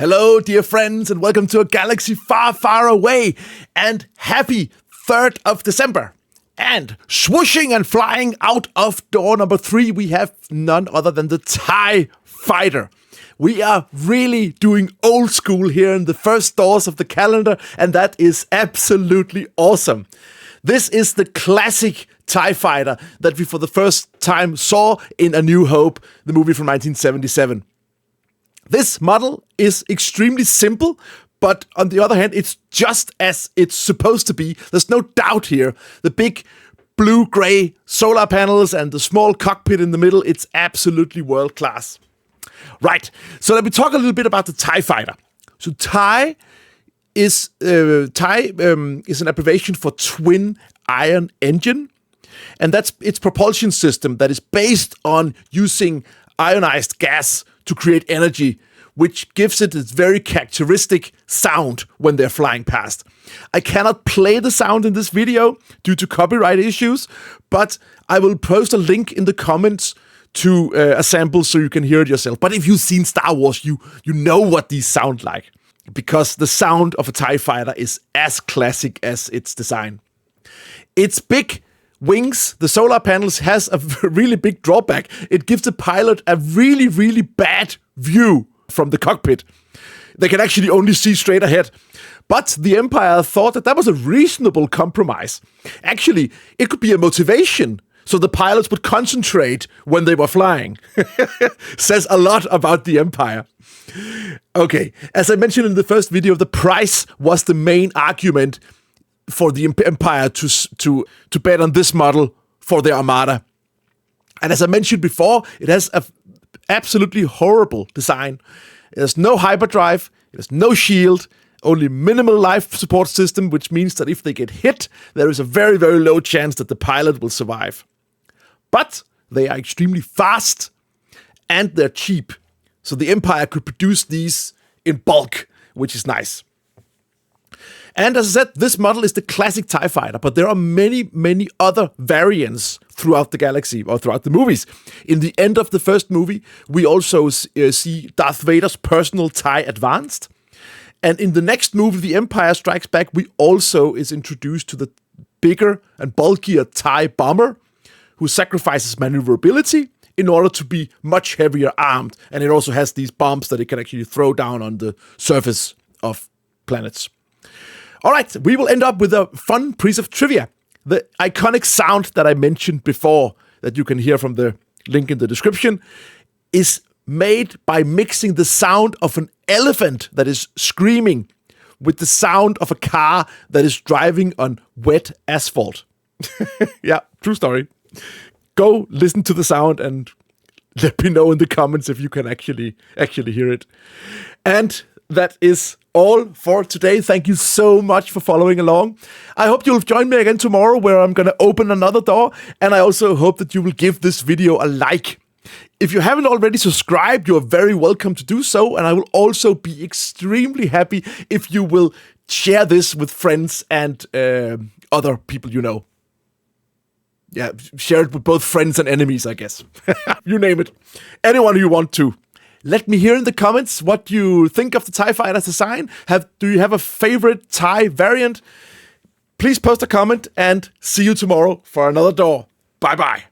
Hello, dear friends, and welcome to a galaxy far, far away. And happy 3rd of December. And swooshing and flying out of door number 3, we have none other than the TIE Fighter. We are really doing old school here in the first doors of the calendar, and that is absolutely awesome. This is the classic TIE Fighter that we for the first time saw in A New Hope, the movie from 1977. This model is extremely simple, but on the other hand, it's just as it's supposed to be. There's no doubt here. The big blue-gray solar panels and the small cockpit in the middle, it's absolutely world-class. Right, so let me talk a little bit about the TIE Fighter. So TIE is an abbreviation for Twin Ion Engine, and that's its propulsion system that is based on using ionized gas to create energy, which gives it its very characteristic sound when they're flying past. I cannot play the sound in this video due to copyright issues, but I will post a link in the comments to a sample so you can hear it yourself. But if you've seen Star Wars, you know what these sound like, because the sound of a TIE Fighter is as classic as its design. Its big wings, the solar panels, has a really big drawback. It gives the pilot a really, really bad view from the cockpit. They can actually only see straight ahead. But the Empire thought that was a reasonable compromise. Actually, it could be a motivation so the pilots would concentrate when they were flying. Says a lot about the Empire. Okay, as I mentioned in the first video, the price was the main argument for the Empire to bet on this model for their armada. And as I mentioned before, it has a absolutely horrible design. It has no hyperdrive, it has no shield, only minimal life support system, which means that if they get hit, there is a very, very low chance that the pilot will survive. But they are extremely fast and they're cheap. So the Empire could produce these in bulk, which is nice. And as I said, this model is the classic TIE Fighter, but there are many, many other variants throughout the galaxy, or throughout the movies. In the end of the first movie, we also see Darth Vader's personal TIE Advanced. And in the next movie, The Empire Strikes Back, we also is introduced to the bigger and bulkier TIE Bomber, who sacrifices maneuverability in order to be much heavier armed. And it also has these bombs that it can actually throw down on the surface of planets. All right, we will end up with a fun piece of trivia. The iconic sound that I mentioned before, that you can hear from the link in the description, is made by mixing the sound of an elephant that is screaming with the sound of a car that is driving on wet asphalt. Yeah, true story. Go listen to the sound and let me know in the comments if you can actually hear it. And that is all for today. Thank you so much for following along. I hope you'll join me again tomorrow, where I'm going to open another door. And I also hope that you will give this video a like. If you haven't already subscribed, you're very welcome to do so. And I will also be extremely happy if you will share this with friends and other people you know. Yeah, share it with both friends and enemies, I guess. You name it. Anyone you want to. Let me hear in the comments what you think of the TIE Fighter's design. Do you have a favorite TIE variant? Please post a comment and see you tomorrow for another door. Bye-bye.